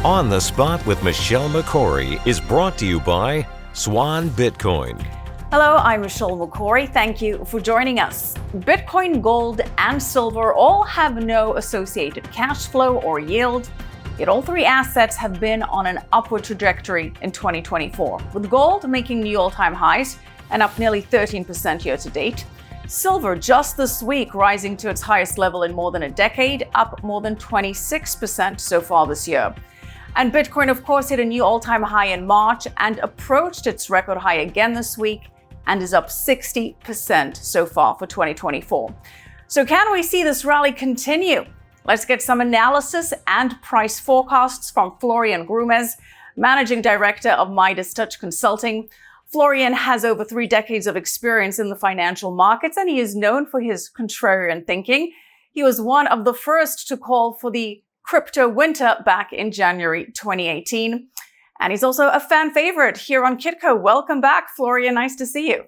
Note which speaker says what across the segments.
Speaker 1: On the Spot with Michelle Makori is brought to you by Swan Bitcoin.
Speaker 2: Hello, I'm Michelle Makori. Thank you for joining us. Bitcoin, gold, and silver all have no associated cash flow or yield, yet all three assets have been on an upward trajectory in 2024, with gold making new all-time highs and up nearly 13% year to date. Silver just this week rising to its highest level in more than a decade, up more than 26% so far this year. And Bitcoin, of course, hit a new all-time high in March and approached its record high again this week and is up 60% so far for 2024. So can we see this rally continue? Let's get some analysis and price forecasts from Florian Grummes, Managing Director of Midas Consulting. Florian has over 3 decades of experience in the financial markets, and he is known for his contrarian thinking. He was one of the first to call for the crypto winter back in January 2018. And he's also a fan favorite here on Kitco. Welcome back, Florian. Nice to see you.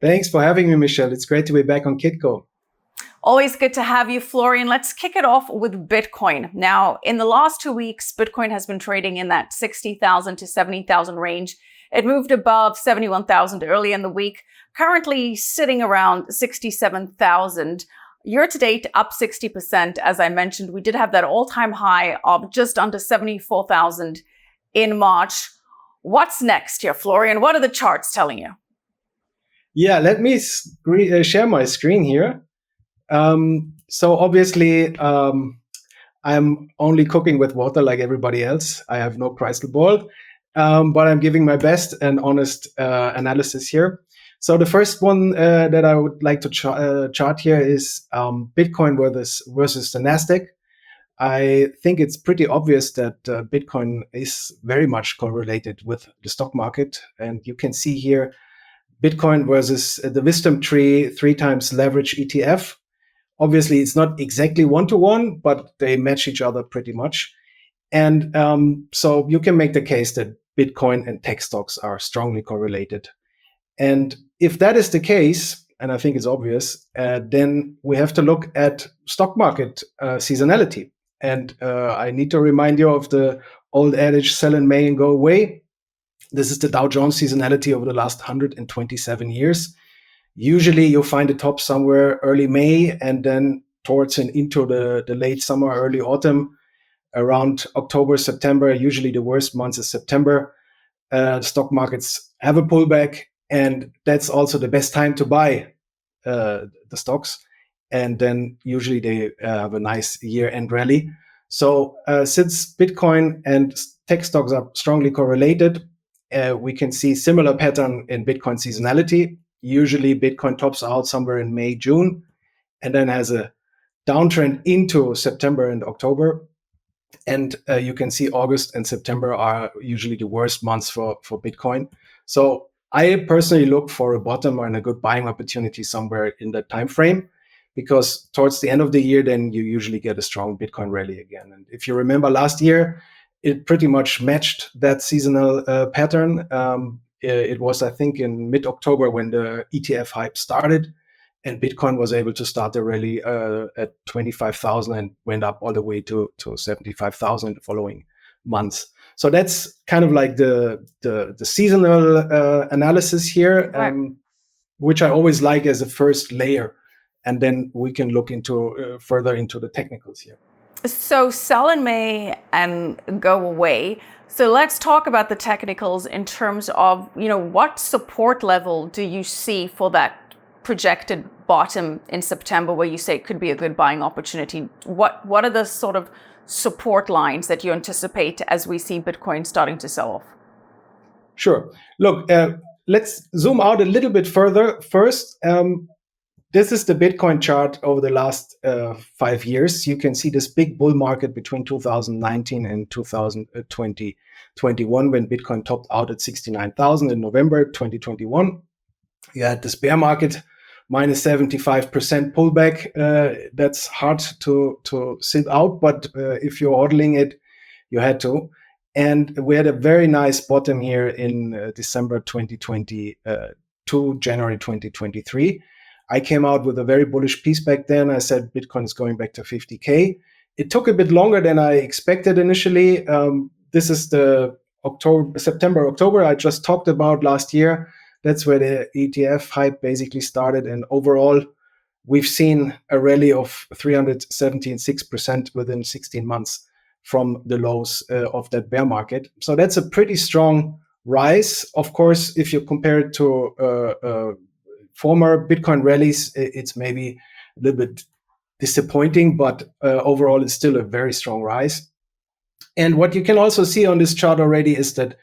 Speaker 3: Thanks for having me, Michelle. It's great to be back on Kitco.
Speaker 2: Always good to have you, Florian. Let's kick it off with Bitcoin. Now, in the last 2 weeks, Bitcoin has been trading in that 60,000 to 70,000 range. It moved above 71,000 early in the week, currently sitting around 67,000. Year to date, up 60%. As I mentioned, we did have that all-time high of just under 74,000 in March. What's next here, Florian? What are the charts telling you?
Speaker 3: Yeah, let me share my screen here. So obviously, I'm only cooking with water like everybody else. I have no crystal ball, but I'm giving my best and honest analysis here. So the first one that I would like to chart here is Bitcoin versus the Nasdaq. I think it's pretty obvious that Bitcoin is very much correlated with the stock market. And you can see here Bitcoin versus the Wisdom Tree 3 times leverage ETF. Obviously, it's not exactly 1-to-1, but they match each other pretty much. And so you can make the case that Bitcoin and tech stocks are strongly correlated. And if that is the case, and I think it's obvious, then we have to look at stock market seasonality. And I need to remind you of the old adage, sell in May and go away. This is the Dow Jones seasonality over the last 127 years. Usually you'll find a top somewhere early May and then towards and into the late summer, early autumn, around October, September. Usually the worst month is September. Stock markets have a pullback. And that's also the best time to buy the stocks. And then usually they have a nice year-end rally. So since Bitcoin and tech stocks are strongly correlated, we can see similar pattern in Bitcoin seasonality. Usually Bitcoin tops out somewhere in May, June, and then has a downtrend into September and October. And you can see August and September are usually the worst months for Bitcoin. So I personally look for a bottom and a good buying opportunity somewhere in that time frame, because towards the end of the year, then you usually get a strong Bitcoin rally again. And if you remember last year, it pretty much matched that seasonal pattern. It was, I think, in mid-October when the ETF hype started, and Bitcoin was able to start the rally at 25,000 and went up all the way to 75,000 the following months. So that's kind of like the seasonal analysis here, which I always like as a first layer. And then we can look into further into the technicals here.
Speaker 2: So sell in May and go away. So let's talk about the technicals in terms of, what support level do you see for that projected bottom in September where you say it could be a good buying opportunity? What are the sort of support lines that you anticipate as we see Bitcoin starting to sell off?
Speaker 3: Sure. Look, let's zoom out a little bit further. First, this is the Bitcoin chart over the last 5 years. You can see this big bull market between 2019 and 2021 when Bitcoin topped out at 69,000 in November 2021. You had this bear market, minus 75% pullback. That's hard to sit out, but if you're hodling it, you had to. And we had a very nice bottom here in December 2020 to January 2023. I came out with a very bullish piece back then. I said Bitcoin is going back to 50K. It took a bit longer than I expected initially. This is the September, October I just talked about last year. That's where the ETF hype basically started. And overall, we've seen a rally of 376% within 16 months from the lows of that bear market. So that's a pretty strong rise. Of course, if you compare it to former Bitcoin rallies, it's maybe a little bit disappointing, but overall, it's still a very strong rise. And what you can also see on this chart already is that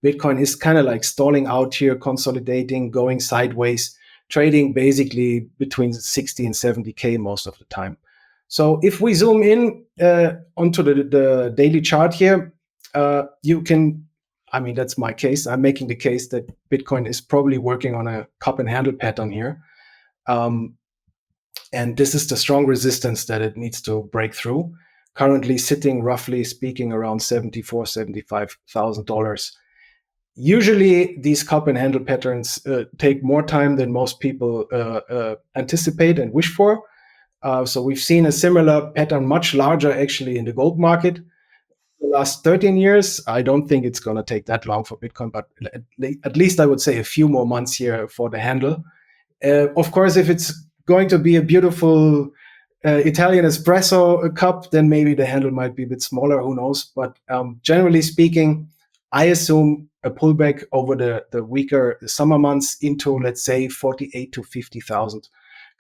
Speaker 3: Bitcoin is kind of like stalling out here, consolidating, going sideways, trading basically between 60 and 70K most of the time. So if we zoom in onto the daily chart here, you can, I mean, that's my case. I'm making the case that Bitcoin is probably working on a cup and handle pattern here. And this is the strong resistance that it needs to break through. Currently sitting, roughly speaking, around $74,000, $75,000. Usually, these cup and handle patterns take more time than most people anticipate and wish for. So we've seen a similar pattern, much larger actually in the gold market. The last 13 years, I don't think it's going to take that long for Bitcoin, but at least I would say a few more months here for the handle. Of course, if it's going to be a beautiful Italian espresso cup, then maybe the handle might be a bit smaller, who knows. But generally speaking, I assume a pullback over the weaker summer months into, let's say, 48 to 50,000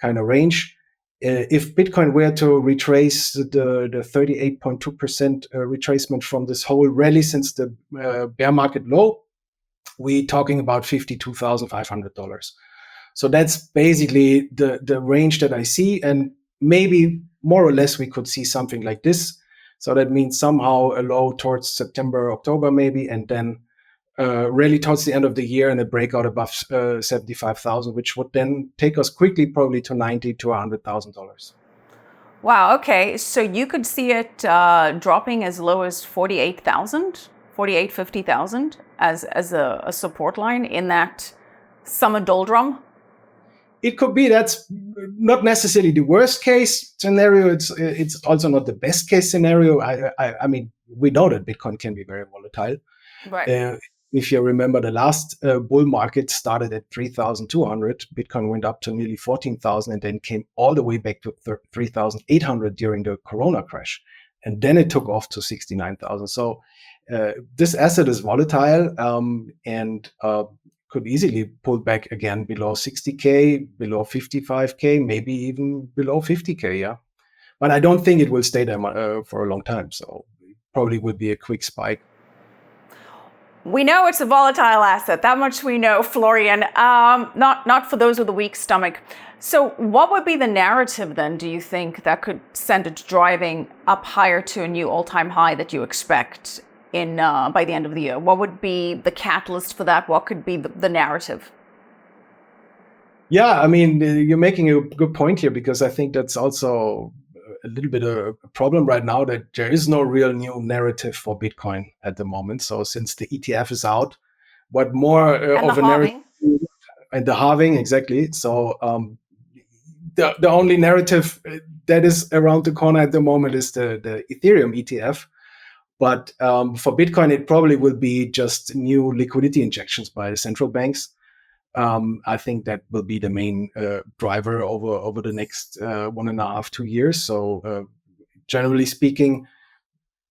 Speaker 3: kind of range. If Bitcoin were to retrace the 38.2% retracement from this whole rally since the bear market low, we're talking about $52,500. So that's basically the range that I see. And maybe more or less we could see something like this. So that means somehow a low towards September, October maybe, and then really towards the end of the year and a breakout above 75,000, which would then take us quickly probably to $90,000 to $100,000.
Speaker 2: Wow, okay. So you could see it dropping as low as 48,000, 50,000 as a support line in that summer doldrum?
Speaker 3: It could be. That's not necessarily the worst case scenario. It's also not the best case scenario. I mean, we know that Bitcoin can be very volatile.
Speaker 2: Right.
Speaker 3: If you remember, the last bull market started at 3,200. Bitcoin went up to nearly 14,000 and then came all the way back to 3,800 during the Corona crash. And then it took off to 69,000. So this asset is volatile and could easily pull back again below 60K, below 55K, maybe even below 50K, yeah. But I don't think it will stay there for a long time. So it probably would be a quick spike.
Speaker 2: We know it's a volatile asset. That much we know, Florian. Not for those with a weak stomach. So what would be the narrative then, do you think, that could send it driving up higher to a new all-time high that you expect in by the end of the year? What would be the catalyst for that? What could be the narrative?
Speaker 3: Yeah, I mean, you're making a good point here, because I think that's also a little bit of a problem right now, that there is no real new narrative for Bitcoin at the moment. So since the ETF is out, what more of a narrative? And the halving, exactly. So the only narrative that is around the corner at the moment is the Ethereum ETF. But for Bitcoin, it probably will be just new liquidity injections by the central banks. I think that will be the main driver over the next 1.5, 2 years. So generally speaking,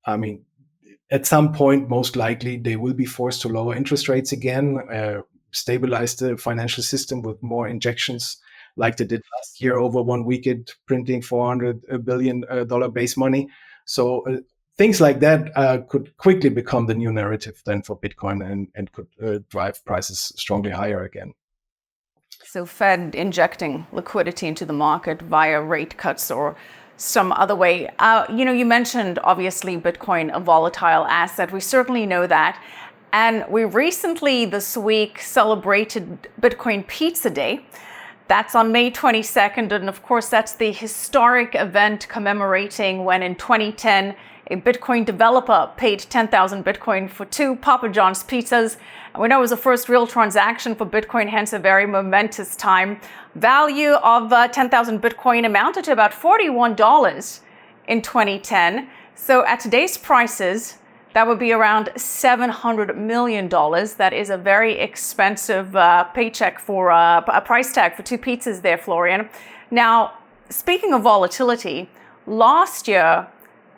Speaker 3: I mean, at some point, most likely, they will be forced to lower interest rates again, stabilize the financial system with more injections like they did last year over 1 weekend, printing $400 billion base money. So things like that could quickly become the new narrative then for Bitcoin and could drive prices strongly higher again.
Speaker 2: So Fed injecting liquidity into the market via rate cuts or some other way. You mentioned, obviously, Bitcoin, a volatile asset. We certainly know that. And we recently, this week, celebrated Bitcoin Pizza Day. That's on May 22nd. And of course, that's the historic event commemorating when in 2010, a Bitcoin developer paid 10,000 Bitcoin for 2 Papa John's pizzas. And we know it was the first real transaction for Bitcoin, hence a very momentous time. Value of 10,000 Bitcoin amounted to about $41 in 2010. So at today's prices, that would be around $700 million. That is a very expensive paycheck for a price tag for 2 pizzas there, Florian. Now, speaking of volatility, last year,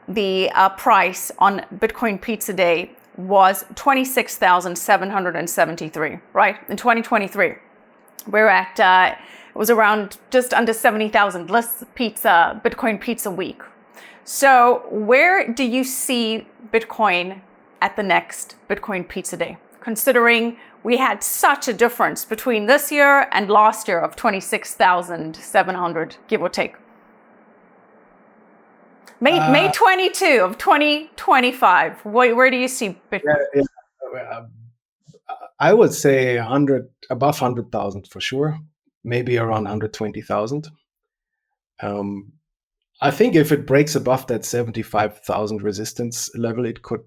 Speaker 2: the price on Bitcoin Pizza Day was 26,773, right? In 2023, we're at, it was around just under 70,000 less Bitcoin Pizza Week. So where do you see Bitcoin at the next Bitcoin Pizza Day, considering we had such a difference between this year and last year of 26,700, give or take? May 22 of 2025. Where do you see Bitcoin?
Speaker 3: I would say above 100,000 for sure, maybe around 120,000. I think if it breaks above that 75,000 resistance level, it could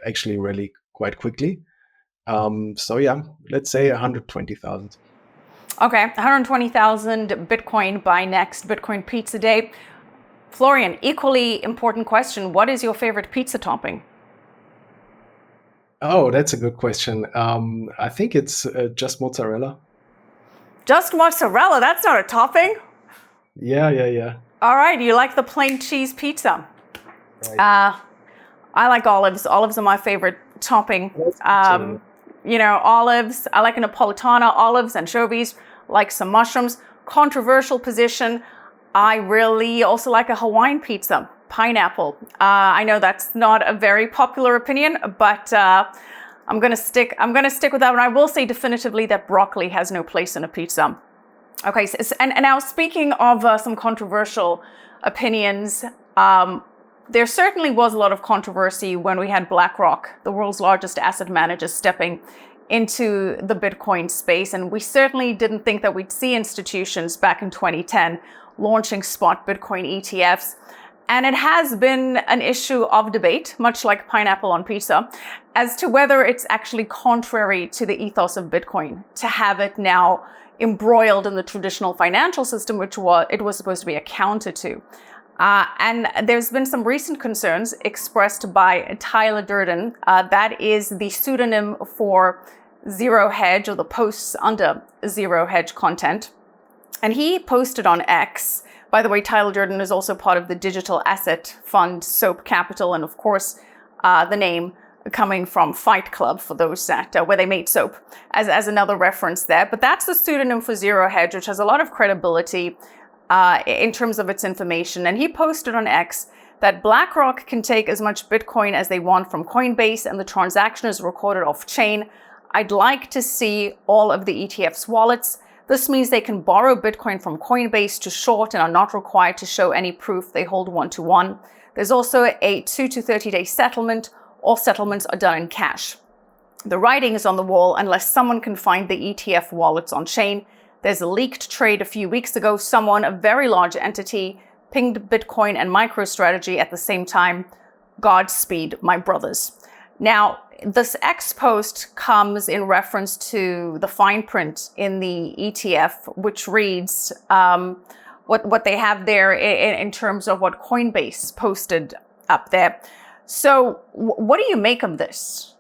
Speaker 3: actually rally quite quickly. So yeah, let's say 120,000.
Speaker 2: Okay, 120,000 Bitcoin by next Bitcoin Pizza Day. Florian, equally important question. What is your favorite pizza topping?
Speaker 3: Oh, that's a good question. I think it's just mozzarella.
Speaker 2: Just mozzarella? That's not a topping?
Speaker 3: Yeah.
Speaker 2: All right, you like the plain cheese pizza.
Speaker 3: Right.
Speaker 2: I like olives. Olives are my favorite topping. Olives. I like a Napolitana, olives, anchovies, like some mushrooms. Controversial position. I really also like a Hawaiian pizza, pineapple. I know that's not a very popular opinion, but I'm gonna stick with that one. I will say definitively that broccoli has no place in a pizza. Okay, and now speaking of some controversial opinions, there certainly was a lot of controversy when we had BlackRock, the world's largest asset manager, stepping into the Bitcoin space. And we certainly didn't think that we'd see institutions back in 2010 launching spot Bitcoin ETFs. And it has been an issue of debate, much like pineapple on pizza, as to whether it's actually contrary to the ethos of Bitcoin to have it now embroiled in the traditional financial system, which it was supposed to be a counter to. And there's been some recent concerns expressed by Tyler Durden. That is the pseudonym for Zero Hedge, or the posts under Zero Hedge content. And he posted on X. By the way, Tyler Durden is also part of the digital asset fund Soap Capital, and of course, the name coming from Fight Club, for those that where they made soap, as another reference there. But that's the pseudonym for Zero Hedge, which has a lot of credibility in terms of its information. And he posted on X that BlackRock can take as much Bitcoin as they want from Coinbase, and the transaction is recorded off-chain. I'd like to see all of the ETF's wallets. This means they can borrow Bitcoin from Coinbase to short and are not required to show any proof they hold one-to-one. There's also a 2 to 30-day settlement. All settlements are done in cash. The writing is on the wall unless someone can find the ETF wallets on chain. There's a leaked trade a few weeks ago. Someone, a very large entity, pinged Bitcoin and MicroStrategy at the same time. Godspeed, my brothers. Now, this X post comes in reference to the fine print in the ETF, which reads what they have there in terms of what Coinbase posted up there. So what do you make of this,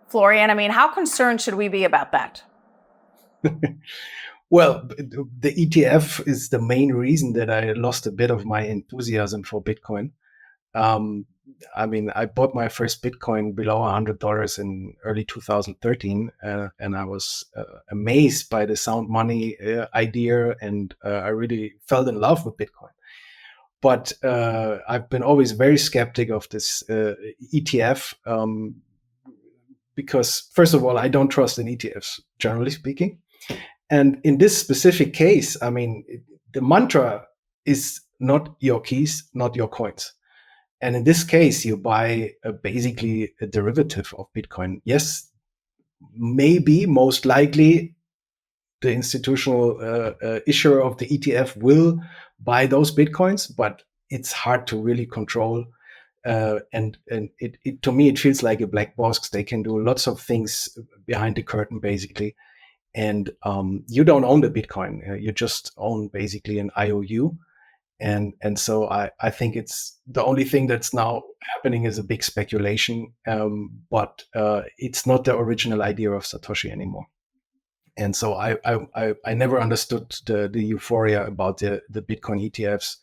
Speaker 2: Florian? I mean, how concerned should we be about that?
Speaker 3: Well, the ETF is the main reason that I lost a bit of my enthusiasm for Bitcoin. I mean, I bought my first Bitcoin below $100 in early 2013, and I was amazed by the sound money idea, and I really fell in love with Bitcoin. But I've been always very skeptic of this ETF because, first of all, I don't trust in ETFs, generally speaking. And in this specific case, I mean, the mantra is not your keys, not your coins. And in this case, you buy basically a derivative of Bitcoin. Yes, maybe, most likely, the institutional issuer of the ETF will buy those Bitcoins, but it's hard to really control. And it to me, it feels like a black box. They can do lots of things behind the curtain, basically. And you don't own the Bitcoin. You just own basically an IOU. And so I think it's the only thing that's now happening is a big speculation, but it's not the original idea of Satoshi anymore. And so I never understood the euphoria about the Bitcoin ETFs.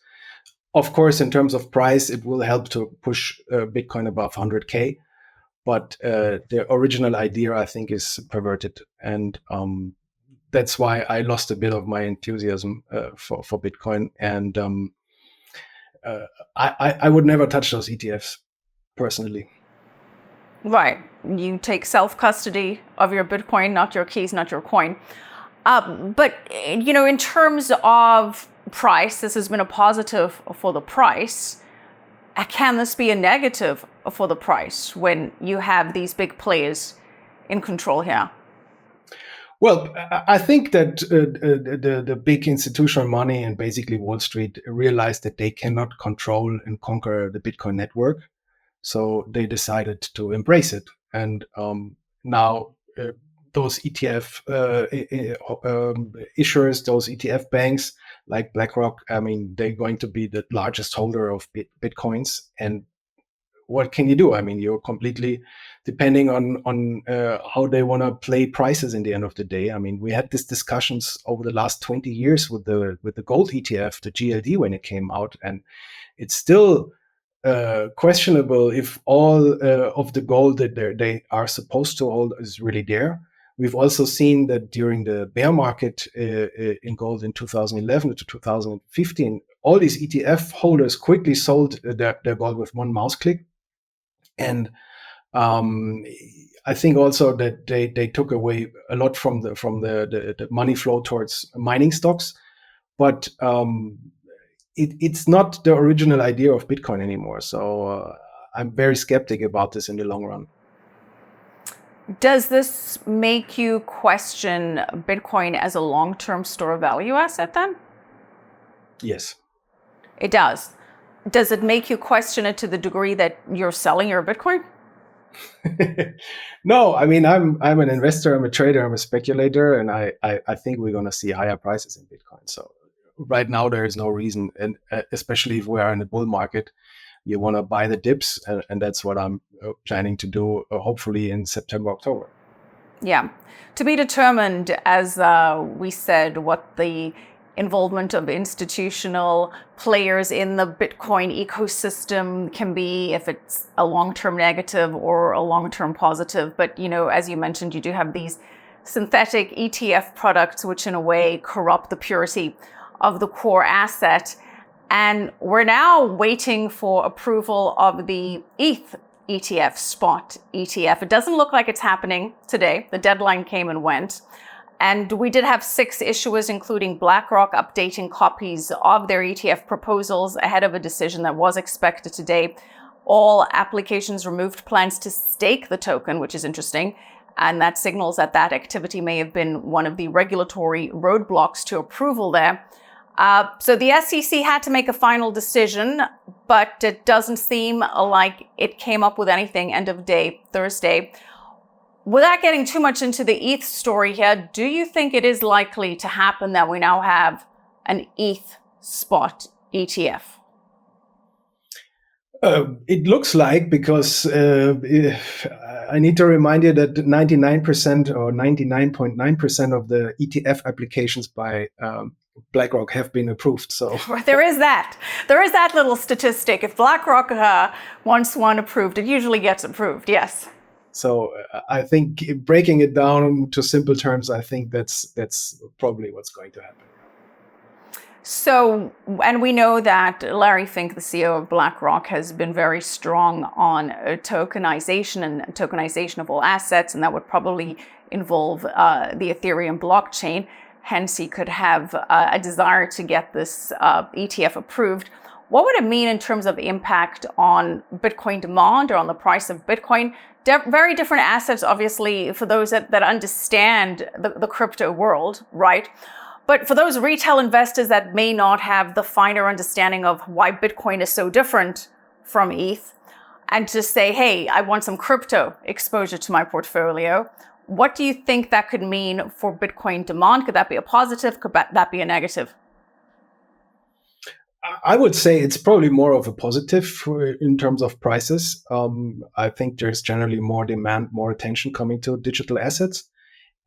Speaker 3: Of course, in terms of price, it will help to push Bitcoin above 100K. But the original idea, I think, is perverted. And that's why I lost a bit of my enthusiasm for Bitcoin. And I would never touch those ETFs personally.
Speaker 2: Right. You take self-custody of your Bitcoin, not your keys, not your coin. But, in terms of price, this has been a positive for the price. Can this be a negative for the price when you have these big players in control here?
Speaker 3: Well, I think that the big institutional money and basically Wall Street realized that they cannot control and conquer the Bitcoin network. So they decided to embrace it. And now those ETF issuers, those ETF banks like BlackRock, I mean, they're going to be the largest holder of Bitcoins. And what can you do? I mean, you're completely depending on how they want to play prices in the end of the day. I mean, we had these discussions over the last 20 years with the gold ETF, the GLD, when it came out, and it's still questionable if all of the gold that they are supposed to hold is really there. We've also seen that during the bear market in gold in 2011 to 2015, all these ETF holders quickly sold their gold with one mouse click. And I think also that they took away a lot from the money flow towards mining stocks. But it's not the original idea of Bitcoin anymore. So I'm very skeptic about this in the long run.
Speaker 2: Does this make you question Bitcoin as a long-term store of value asset then?
Speaker 3: Yes.
Speaker 2: It does. Does it make you question it to the degree that you're selling your Bitcoin?
Speaker 3: No, I mean, I'm an investor, I'm a trader, I'm a speculator, and I think we're going to see higher prices in Bitcoin. So right now there is no reason, and especially if we are in a bull market, you want to buy the dips, and that's what I'm planning to do, hopefully in September, October.
Speaker 2: Yeah. To be determined, as we said, what the involvement of institutional players in the Bitcoin ecosystem can be, if it's a long-term negative or a long-term positive. But, as you mentioned, you do have these synthetic ETF products, which in a way corrupt the purity of the core asset. And we're now waiting for approval of the ETH ETF, spot ETF. It doesn't look like it's happening today. The deadline came and went. And we did have 6 issuers, including BlackRock, updating copies of their ETF proposals ahead of a decision that was expected today. All applications removed plans to stake the token, which is interesting. And that signals that activity may have been one of the regulatory roadblocks to approval there. So the SEC had to make a final decision, but it doesn't seem like it came up with anything end of day Thursday. Without getting too much into the ETH story here, do you think it is likely to happen that we now have an ETH spot ETF?
Speaker 3: It looks like, because I need to remind you that 99% or 99.9% of the ETF applications by BlackRock have been approved. So
Speaker 2: there is that little statistic. If BlackRock wants one approved, it usually gets approved. Yes.
Speaker 3: So I think breaking it down to simple terms, I think that's probably what's going to happen.
Speaker 2: So, and we know that Larry Fink, the CEO of BlackRock, has been very strong on tokenization of all assets, and that would probably involve the Ethereum blockchain. Hence, he could have a desire to get this ETF approved. What would it mean in terms of impact on Bitcoin demand or on the price of Bitcoin? Very different assets, obviously, for those that understand the crypto world, right? But for those retail investors that may not have the finer understanding of why Bitcoin is so different from ETH, and to say, hey, I want some crypto exposure to my portfolio, what do you think that could mean for Bitcoin demand? Could that be a positive? Could that be a negative?
Speaker 3: I would say it's probably more of a positive in terms of prices. I think there's generally more demand, more attention coming to digital assets.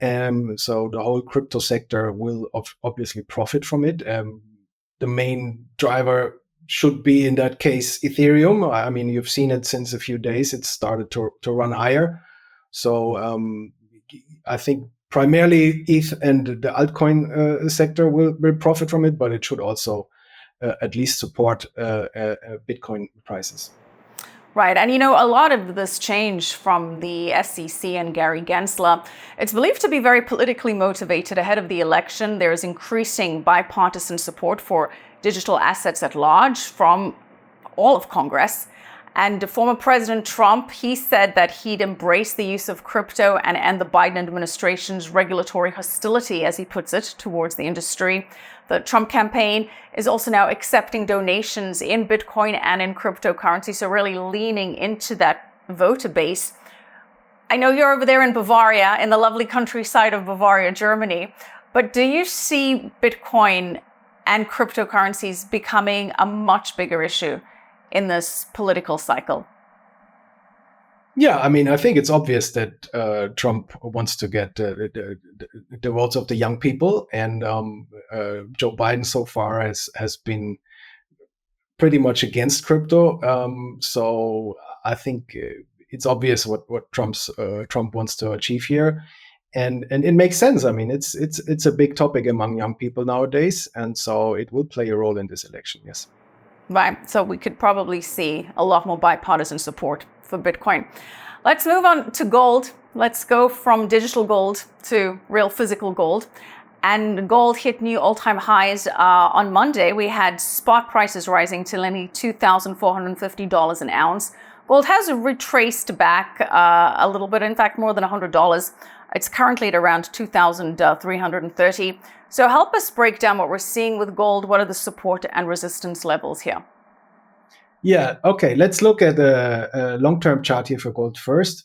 Speaker 3: So the whole crypto sector will obviously profit from it. The main driver should be, in that case, Ethereum. I mean, you've seen it since a few days. It started to run higher. So I think primarily ETH and the altcoin sector will profit from it, but it should also at least support Bitcoin prices.
Speaker 2: Right. And a lot of this change from the SEC and Gary Gensler, it's believed to be very politically motivated. Ahead of the election, there's increasing bipartisan support for digital assets at large from all of Congress. And former President Trump, he said that he'd embrace the use of crypto and end the Biden administration's regulatory hostility, as he puts it, towards the industry. The Trump campaign is also now accepting donations in Bitcoin and in cryptocurrency, so really leaning into that voter base. I know you're over there in Bavaria, in the lovely countryside of Bavaria, Germany, but do you see Bitcoin and cryptocurrencies becoming a much bigger issue in this political cycle?
Speaker 3: Yeah, I mean, I think it's obvious that Trump wants to get the votes of the young people, and Joe Biden so far has been pretty much against crypto. So I think it's obvious what Trump wants to achieve here, and it makes sense. I mean, it's a big topic among young people nowadays, and so it will play a role in this election. Yes.
Speaker 2: Right. So we could probably see a lot more bipartisan support for Bitcoin. Let's move on to gold. Let's go from digital gold to real physical gold. And gold hit new all-time highs on Monday. We had spot prices rising to nearly $2,450 an ounce. Gold has retraced back a little bit, in fact, more than $100. It's currently at around 2,330. So help us break down what we're seeing with gold. What are the support and resistance levels here?
Speaker 3: Yeah, okay. Let's look at a long-term chart here for gold first.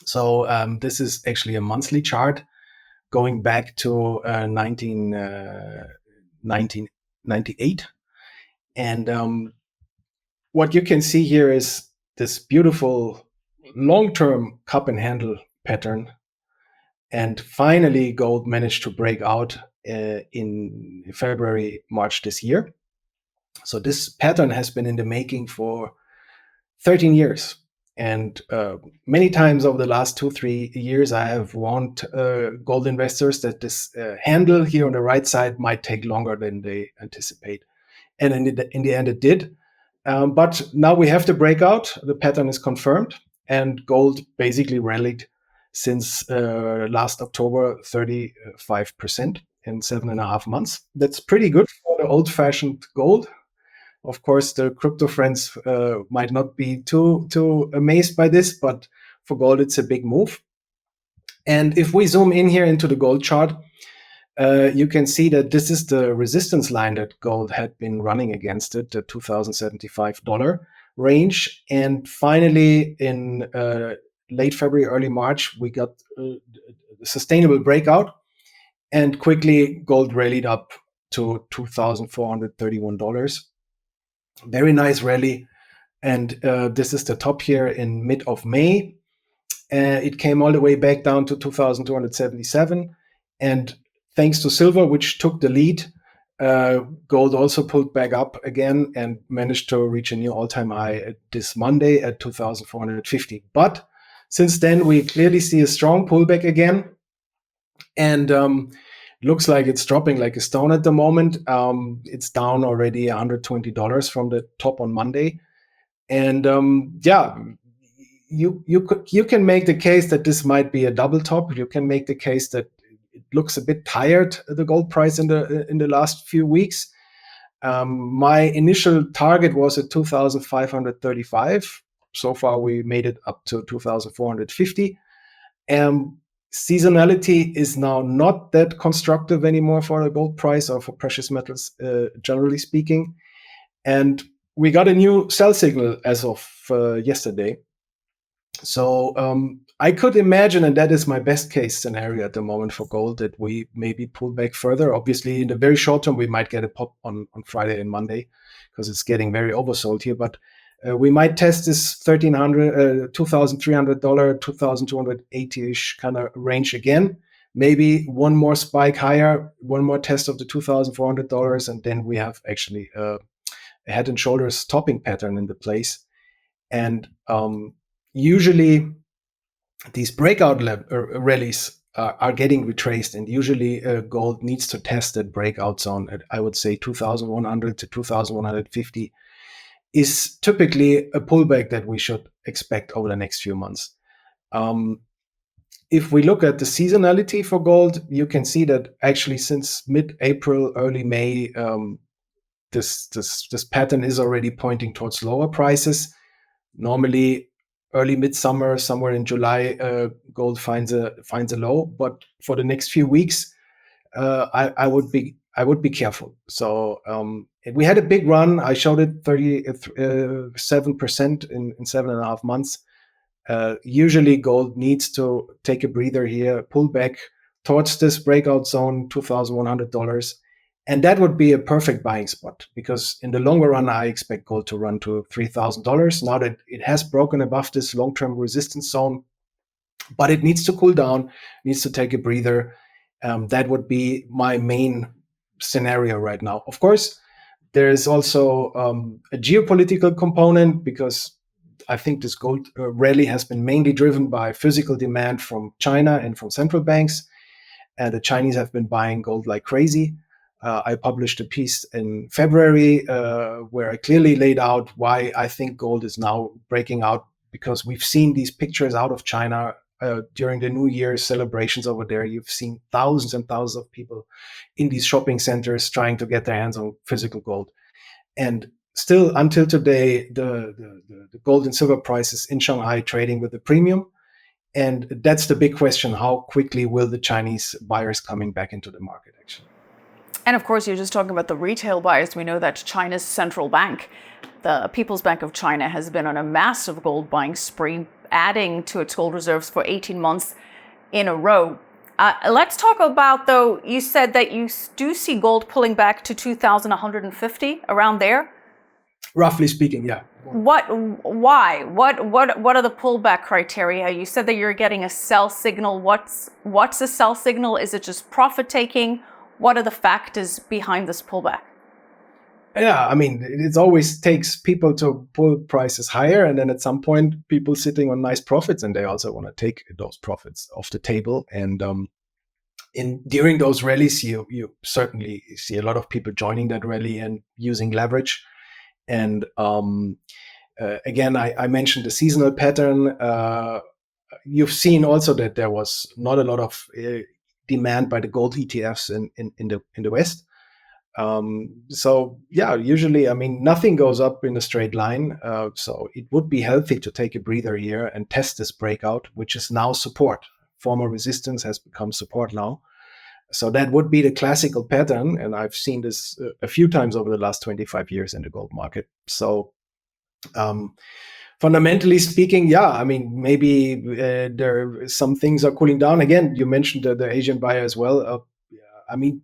Speaker 3: So this is actually a monthly chart going back to 1998. And what you can see here is this beautiful long-term cup and handle pattern. And finally, gold managed to break out in February, March this year. So this pattern has been in the making for 13 years. And many times over the last 2-3 years, I have warned gold investors that this handle here on the right side might take longer than they anticipate. And in the end, it did. But now we have the breakout. The pattern is confirmed. And gold basically rallied since last October, 35% in 7.5 months. That's pretty good for the old-fashioned gold. Of course, the crypto friends might not be too amazed by this, but for gold, it's a big move. And if we zoom in here into the gold chart, you can see that this is the resistance line that gold had been running against it, the $2,075 range. And finally, in late February, early March, we got a sustainable breakout, and quickly gold rallied up to $2,431. Very nice rally. And this is the top here in mid of May. It came all the way back down to 2,277. And thanks to silver, which took the lead, gold also pulled back up again and managed to reach a new all-time high this Monday at 2,450. But since then, we clearly see a strong pullback again. And looks like it's dropping like a stone at the moment. It's down already $120 from the top on Monday. And you can make the case that this might be a double top. You can make the case that it looks a bit tired, the gold price in the last few weeks. My initial target was at 2,535. So far, we made it up to 2,450. Seasonality is now not that constructive anymore for the gold price or for precious metals, generally speaking. And we got a new sell signal as of yesterday. So I could imagine, and that is my best case scenario at the moment for gold, that we maybe pull back further. Obviously, in the very short term, we might get a pop on Friday and Monday. because it's getting very oversold here. But we might test this $1,300, $2,300, $2,280-ish kind of range again. Maybe one more spike higher, one more test of the $2,400, and then we have actually a head and shoulders topping pattern in the place. And usually these breakout rallies are getting retraced, and usually gold needs to test that breakout zone at, I would say, 2,100 to 2,150 is typically a pullback that we should expect over the next few months. If we look at the seasonality for gold, you can see that actually since mid-April, early May, this pattern is already pointing towards lower prices. Normally, early midsummer, somewhere in July, gold finds a low. But for the next few weeks, I would be careful. So we had a big run. I showed it 37% in 7.5 months. Usually gold needs to take a breather here, pull back towards this breakout zone, $2,100. And that would be a perfect buying spot, because in the longer run, I expect gold to run to $3,000. Now that it has broken above this long-term resistance zone, but it needs to cool down, needs to take a breather. That would be my main scenario right now. Of course, there is also a geopolitical component, because I think this gold rally has been mainly driven by physical demand from China and from central banks. And the Chinese have been buying gold like crazy. I published a piece in February where I clearly laid out why I think gold is now breaking out, because we've seen these pictures out of China during the New Year celebrations over there. You've seen thousands and thousands of people in these shopping centers trying to get their hands on physical gold. And still, until today, the gold and silver prices in Shanghai trading with a premium. And that's the big question: how quickly will the Chinese buyers coming back into the market, actually?
Speaker 2: And of course, you're just talking about the retail buyers. We know that China's central bank, the People's Bank of China, has been on a massive gold buying spree, adding to its gold reserves for 18 months in a row. Let's talk about, though, you said that you do see gold pulling back to 2,150, around there?
Speaker 3: Roughly speaking, yeah.
Speaker 2: Why? What are the pullback criteria? You said that you're getting a sell signal. What's a sell signal? Is it just profit taking? What are the factors behind this pullback?
Speaker 3: Yeah, I mean, it always takes people to pull prices higher, and then at some point, people sitting on nice profits, and they also want to take those profits off the table. And during those rallies, you certainly see a lot of people joining that rally and using leverage. And again, I mentioned the seasonal pattern. You've seen also that there was not a lot of demand by the gold ETFs in the West. So yeah, usually, I mean, nothing goes up in a straight line. So it would be healthy to take a breather here and test this breakout, which is now support. Former resistance has become support now. So that would be the classical pattern. And I've seen this a few times over the last 25 years in the gold market. So fundamentally speaking, yeah, I mean, maybe some things are cooling down. Again, you mentioned the Asian buyer as well. I mean,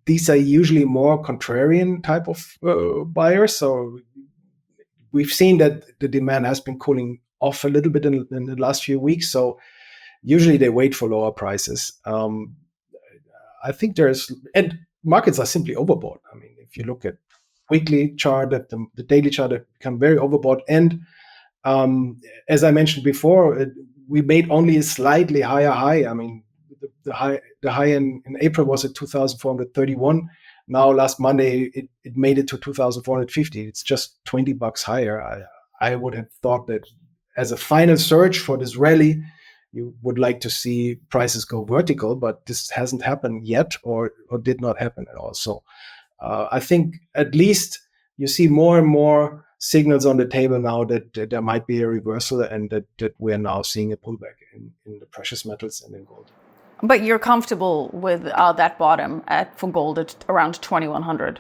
Speaker 3: these are usually more contrarian type of buyers. So we've seen that the demand has been cooling off a little bit in the last few weeks. So usually they wait for lower prices. I think and markets are simply overbought. I mean, if you look at weekly chart, at the daily chart, have become very overbought. And as I mentioned before, we made only a slightly higher high. I mean, the high in April was at 2,431. Now, last Monday, it made it to 2,450. It's just $20 higher. I would have thought that as a final surge for this rally, you would like to see prices go vertical, but this hasn't happened yet, or did not happen at all. So I think at least you see more and more signals on the table now that there might be a reversal, and that we're now seeing a pullback in the precious metals and in gold.
Speaker 2: But you're comfortable with that bottom for gold at around 2,100?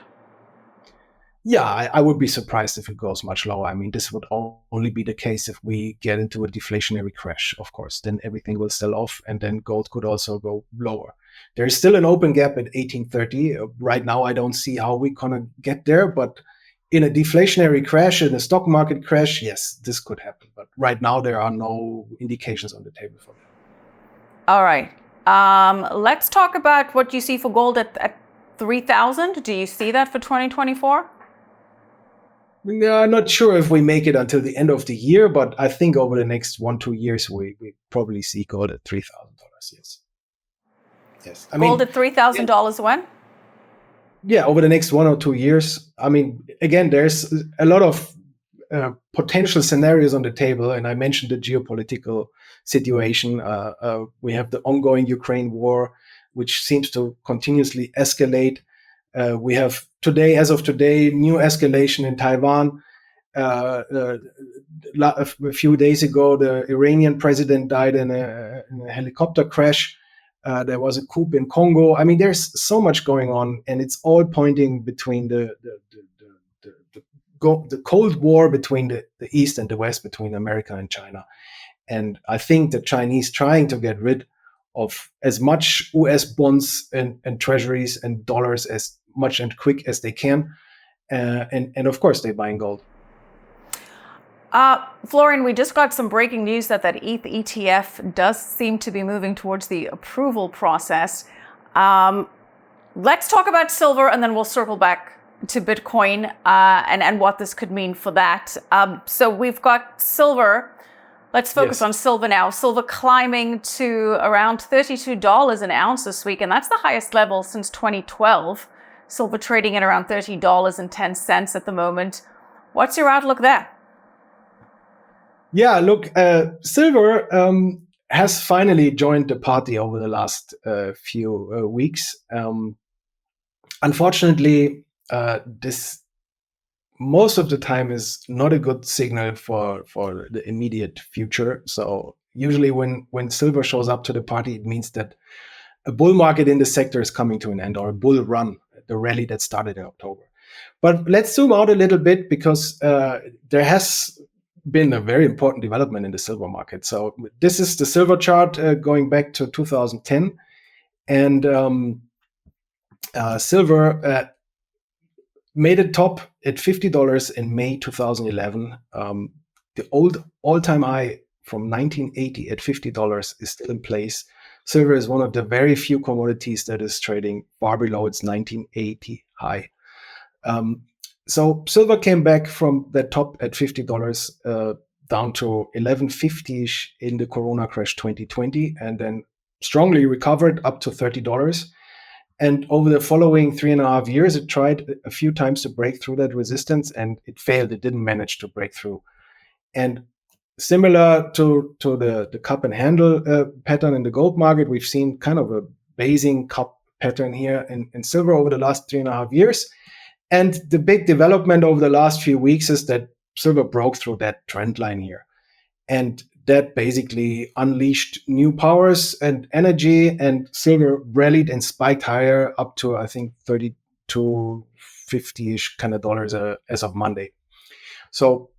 Speaker 3: Yeah, I would be surprised if it goes much lower. I mean, this would only be the case if we get into a deflationary crash, of course. Then everything will sell off, and then gold could also go lower. There is still an open gap at 1830. Right now, I don't see how we're going to get there, but in a deflationary crash, in a stock market crash, yes, this could happen. But right now, there are no indications on the table for that.
Speaker 2: All right. Let's talk about what you see for gold at 3,000. Do you see that for 2024?
Speaker 3: I'm not sure if we make it until the end of the year, but I think over the next 1-2 years, we probably see gold at $3,000. Yes. Yes.
Speaker 2: Gold at $3,000 when?
Speaker 3: Yeah, over the next 1 or 2 years. I mean, again, there's a lot of potential scenarios on the table, and I mentioned the geopolitical situation. We have the ongoing Ukraine war, which seems to continuously escalate. We have today, as of today, new escalation in Taiwan. A few days ago, the Iranian president died in a helicopter crash. There was a coup in Congo. I mean, there's so much going on, and it's all pointing between the Cold War between the East and the West, between America and China. And I think the Chinese trying to get rid of as much US bonds and treasuries and dollars as much and quick as they can. And of course, they're buying gold.
Speaker 2: Florian, we just got some breaking news that ETH ETF does seem to be moving towards the approval process. Let's talk about silver, and then we'll circle back to Bitcoin and what this could mean for that. So we've got silver. Let's focus on silver now. Silver climbing to around $32 an ounce this week, and that's the highest level since 2012. Silver trading at around $30.10 at the moment. What's your outlook there?
Speaker 3: Yeah, look, silver has finally joined the party over the last few weeks. Unfortunately, this most of the time is not a good signal for the immediate future. So usually when silver shows up to the party, it means that a bull market in the sector is coming to an end, or a bull run, the rally that started in October. But let's zoom out a little bit, because there has been a very important development in the silver market. So this is the silver chart going back to 2010. And silver made a top at $50 in May 2011. The old all-time high from 1980 at $50 is still in place. Silver is one of the very few commodities that is trading far below its 1980 high. So silver came back from that top at $50 down to $11.50-ish in the Corona crash 2020, and then strongly recovered up to $30. And over the following 3.5 years, it tried a few times to break through that resistance, and it failed. It didn't manage to break through. And similar to the cup and handle pattern in the gold market, we've seen kind of a basing cup pattern here in silver over the last 3.5 years. And the big development over the last few weeks is that silver broke through that trend line here. And that basically unleashed new powers and energy, and silver rallied and spiked higher up to, I think, 32.50-ish kind of dollars as of Monday. So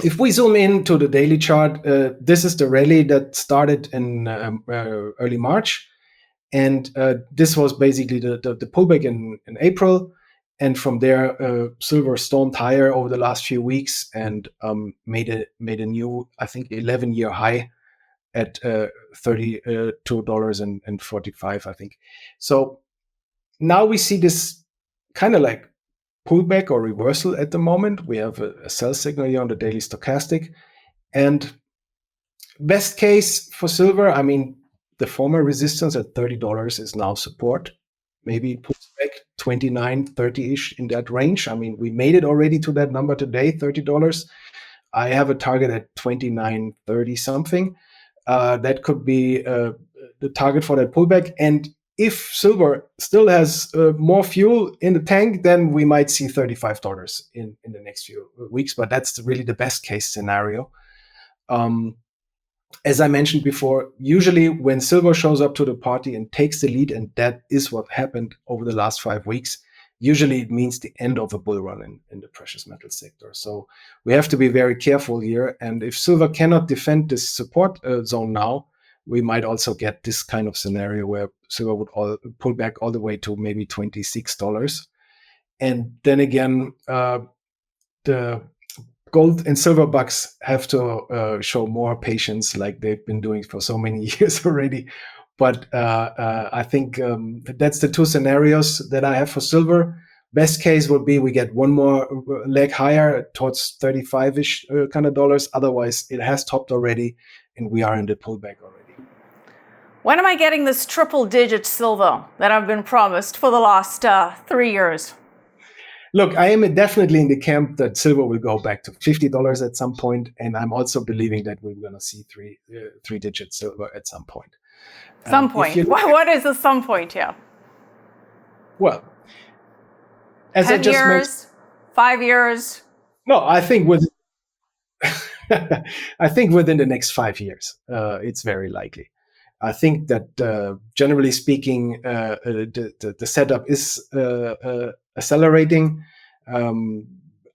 Speaker 3: if we zoom into the daily chart, this is the rally that started in early March. And this was basically the pullback in April. And from there, silver stormed higher over the last few weeks and made a new, I think, 11-year high at $32.45, I think. So now we see this kind of like pullback or reversal at the moment. We have a sell signal here on the daily stochastic. And best case for silver, I mean, the former resistance at $30 is now support. Maybe it pulls back 29, 30-ish in that range. I mean, we made it already to that number today, $30. I have a target at 29.30 something. That could be the target for that pullback. And if silver still has more fuel in the tank, then we might see $35 in the next few weeks. But that's really the best case scenario. As I mentioned before, usually when silver shows up to the party and takes the lead, and that is what happened over the last 5 weeks, usually it means the end of a bull run in the precious metal sector. So we have to be very careful here. And if silver cannot defend this support zone now, we might also get this kind of scenario where silver would pull back all the way to maybe $26. And then again, the gold and silver bucks have to show more patience, like they've been doing for so many years already. But I think that's the two scenarios that I have for silver. Best case would be we get one more leg higher towards 35-ish kind of dollars. Otherwise, it has topped already, and we are in the pullback already.
Speaker 2: When am I getting this triple-digit silver that I've been promised for the last 3 years?
Speaker 3: Look, I am definitely in the camp that silver will go back to $50 at some point, and I'm also believing that we're going to see three-digit silver at some point.
Speaker 2: Some point. What is the some point here?
Speaker 3: Well, as
Speaker 2: 10
Speaker 3: I just
Speaker 2: years, 5 years.
Speaker 3: No, I think I think within the next 5 years, it's very likely. I think that generally speaking, the setup is accelerating.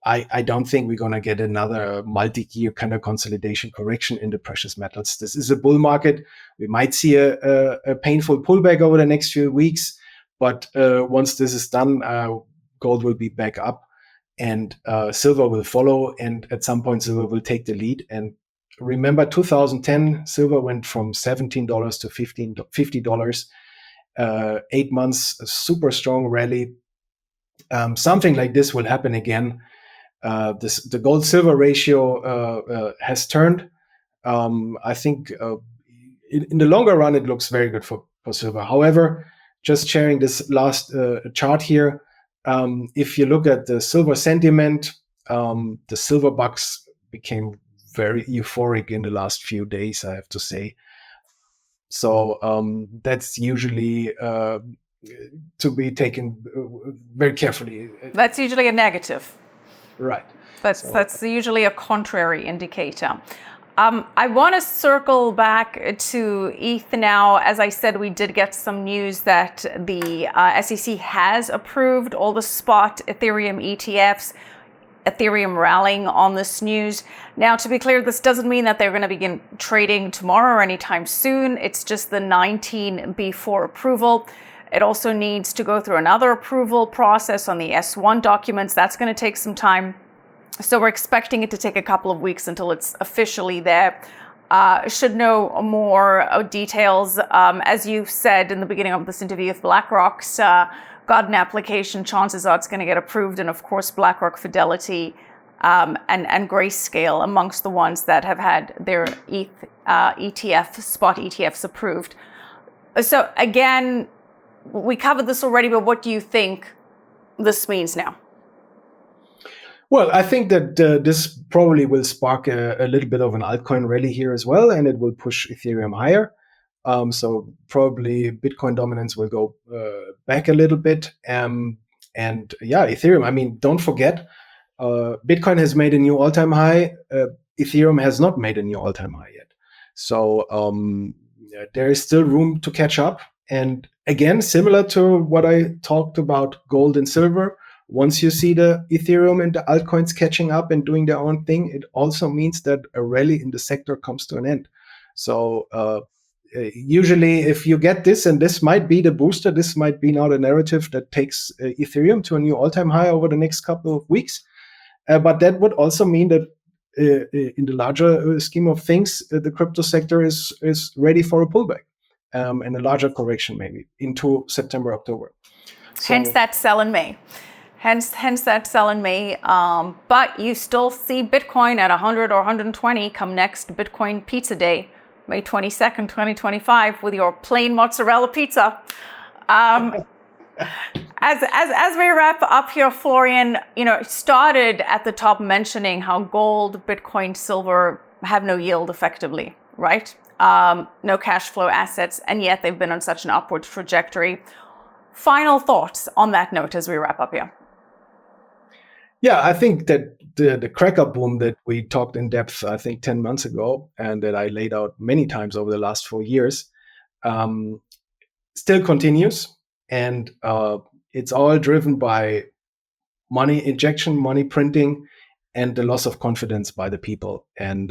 Speaker 3: I don't think we're going to get another multi-year kind of consolidation correction in the precious metals. This is a bull market. We might see a painful pullback over the next few weeks, but once this is done, gold will be back up, and silver will follow. And at some point, silver will take the lead. And remember, 2010, silver went from $17 to $50. 8 months, a super strong rally. Something like this will happen again. The gold-silver ratio has turned. I think in the longer run, it looks very good for silver. However, just sharing this last chart here, if you look at the silver sentiment, the silver bucks became very euphoric in the last few days, I have to say. So that's usually to be taken very carefully.
Speaker 2: That's usually a negative.
Speaker 3: Right.
Speaker 2: That's usually a contrary indicator. I want to circle back to ETH now. As I said, we did get some news that the SEC has approved all the spot Ethereum ETFs. Ethereum rallying on this news. Now, to be clear, this doesn't mean that they're going to begin trading tomorrow or anytime soon. It's just the 19B4 approval. It also needs to go through another approval process on the S1 documents. That's going to take some time. So we're expecting it to take a couple of weeks until it's officially there. Should know more details. As you said in the beginning of this interview, if BlackRock's got an application, chances are it's going to get approved. And of course, BlackRock, Fidelity, and Grayscale amongst the ones that have had their ETH spot ETFs approved. So again, we covered this already, but what do you think this means now?
Speaker 3: Well, I think that this probably will spark a little bit of an altcoin rally here as well, and it will push Ethereum higher. So probably Bitcoin dominance will go back a little bit. And yeah, Ethereum, I mean, don't forget, Bitcoin has made a new all-time high. Ethereum has not made a new all-time high yet. So there is still room to catch up. And again, similar to what I talked about gold and silver, once you see the Ethereum and the altcoins catching up and doing their own thing, it also means that a rally in the sector comes to an end. So usually if you get this, and this might be the booster, this might be now the narrative that takes Ethereum to a new all-time high over the next couple of weeks. But that would also mean that in the larger scheme of things, the crypto sector is ready for a pullback and a larger correction maybe into September, October.
Speaker 2: So, hence that sell in May. Hence that sell in May. But you still see Bitcoin at 100 or 120 come next Bitcoin Pizza Day, May 22nd, 2025, with your plain mozzarella pizza. As we wrap up here, Florian, started at the top mentioning how gold, Bitcoin, silver have no yield effectively, right? No cash flow assets, and yet they've been on such an upward trajectory. Final thoughts on that note as we wrap up here.
Speaker 3: Yeah, I think that the cracker boom that we talked in depth, I think 10 months ago, and that I laid out many times over the last 4 years, still continues. And it's all driven by money injection, money printing, and the loss of confidence by the people. And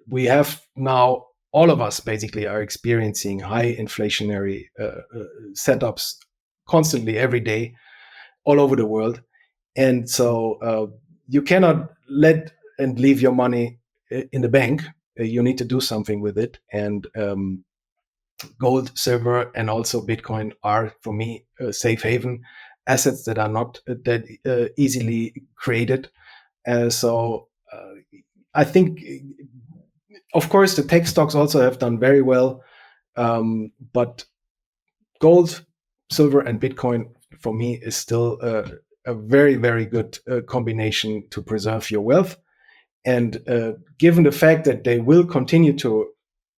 Speaker 3: we have now, all of us basically are experiencing high inflationary setups constantly every day all over the world. And so you cannot let and leave your money in the bank. You need to do something with it. And gold, silver, and also Bitcoin are, for me, safe haven assets that are not that easily created. So I think, of course, the tech stocks also have done very well. But gold, silver, and Bitcoin, for me, is still a very, very good combination to preserve your wealth. And given the fact that they will continue to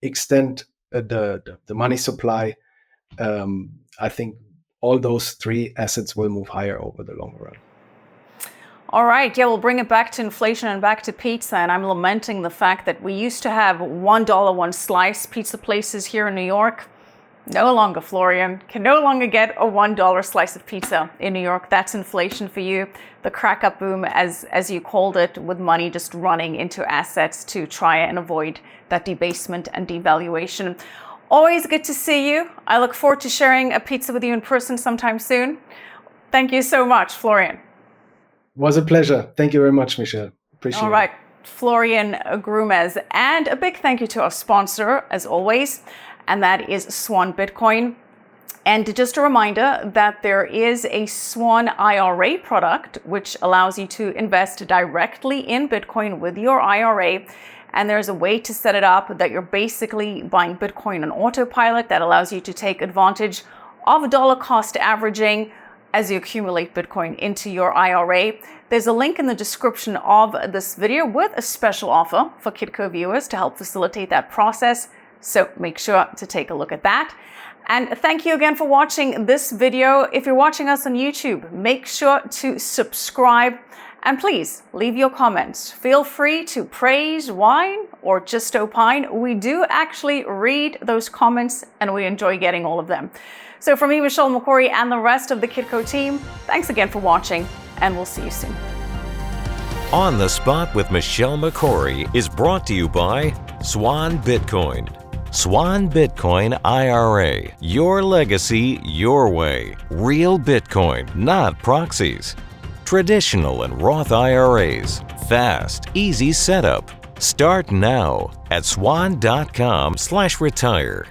Speaker 3: extend the money supply, I think all those three assets will move higher over the long run.
Speaker 2: All right, yeah, we'll bring it back to inflation and back to pizza. And I'm lamenting the fact that we used to have $1 one slice pizza places here in New York. No longer, Florian. Can no longer get a $1 slice of pizza in New York. That's inflation for you. The crack up boom, as you called it, with money just running into assets to try and avoid that debasement and devaluation. Always good to see you. I look forward to sharing a pizza with you in person sometime soon. Thank you so much, Florian.
Speaker 3: It was a pleasure. Thank you very much, Michelle. Appreciate it.
Speaker 2: All right, Florian Grummes. And a big thank you to our sponsor, as always, and that is Swan Bitcoin. And just a reminder that there is a Swan IRA product, which allows you to invest directly in Bitcoin with your IRA. And there's a way to set it up that you're basically buying Bitcoin on autopilot that allows you to take advantage of dollar cost averaging as you accumulate Bitcoin into your IRA. There's a link in the description of this video with a special offer for Kitco viewers to help facilitate that process. So make sure to take a look at that. And thank you again for watching this video. If you're watching us on YouTube, make sure to subscribe and please leave your comments. Feel free to praise, whine, or just opine. We do actually read those comments and we enjoy getting all of them. So for me, Michelle Makori, and the rest of the Kitco team, thanks again for watching, and we'll see you soon.
Speaker 1: On the Spot with Michelle Makori is brought to you by Swan Bitcoin. Swan Bitcoin IRA. Your legacy, your way. Real Bitcoin, not proxies. Traditional and Roth IRAs. Fast, easy setup. Start now at swan.com/retire.